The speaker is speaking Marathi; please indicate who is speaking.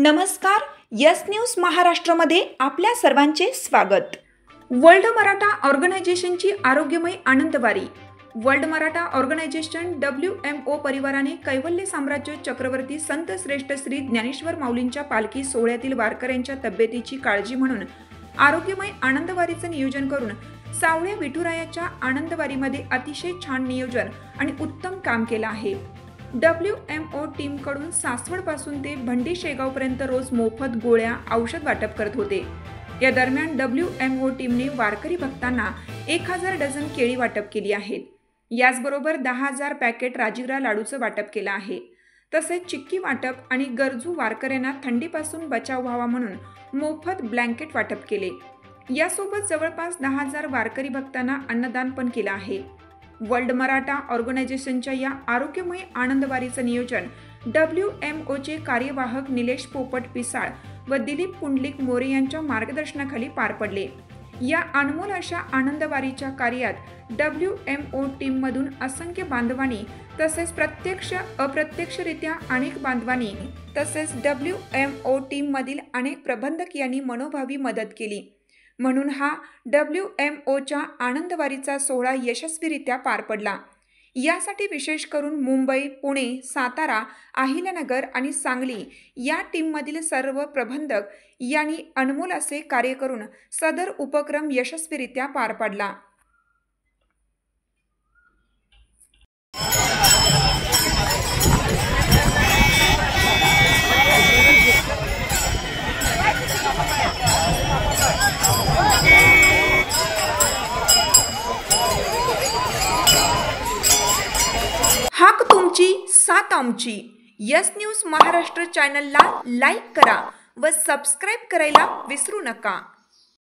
Speaker 1: नमस्कार, यस न्यूज महाराष्ट्रामध्ये आपल्या सर्वांचे स्वागत। वर्ल्ड मराठा ऑर्गनायझेशनची आरोग्यमय आनंदवारी। वर्ल्ड मराठा ऑर्गनायझेशन WMO परिवाराने कैवल्य साम्राज्य चक्रवर्ती संत श्रेष्ठ श्री ज्ञानेश्वर माऊलींच्या पालखी सोहळ्यातील वारकऱ्यांच्या तब्येतीची काळजी म्हणून आरोग्यमय आनंदवारीचे नियोजन करून सावळ्या विठुरायाच्या आनंदवारीमध्ये अतिशय छान नियोजन आणि उत्तम काम केलं आहे। WMO टीम कडून सासवड पासून ते भंडी शेगाव पर्यंत रोज मोफत गोळ्या औषध वाटप करत होते। या दरम्यान WMO टीमने वारकरी भक्तांना 1000 डझन केळी वाटप केली आहेत। याचबरोबर 10,000 पॅकेट राजीगरा लाडूचं वाटप केलं आहे। तसेच चिक्की वाटप आणि गरजू वारकऱ्यांना थंडीपासून बचाव व्हावा म्हणून मोफत ब्लँकेट वाटप केले। यासोबत जवळपास 10,000 वारकरी भक्तांना अन्नदान पण केलं आहे। वर्ल्ड मराठा ऑर्गनायझेशनच्या या आरोग्यमय आनंदवारीचं नियोजन WMOचे कार्यवाहक निलेश पोपट पिसाळ व दिलीप पुंडलिक मोरे यांच्या मार्गदर्शनाखाली पार पडले। या अनमोल अशा आनंदवारीच्या कार्यात WMO टीम मधून असंख्य बांधवांनी तसेच प्रत्यक्ष अप्रत्यक्षरित्या अनेक बांधवांनी तसेच WMO टीम मधील अनेक प्रबंधक यांनी मनोभावी मदत केली। म्हणून हा WMOच्या आनंदवारीचा सोहळा यशस्वीरित्या पार पडला। यासाठी विशेष करून मुंबई, पुणे, सातारा, अहिल्यानगर आणि सांगली या टीममधील सर्व प्रबंधक यांनी अनमोल असे कार्य करून सदर उपक्रम यशस्वीरित्या पार पाडला। हाक तुमची साथ आमची। यस न्यूज महाराष्ट्र चॅनलला लाईक करा व सबस्क्राईब करायला विसरू नका।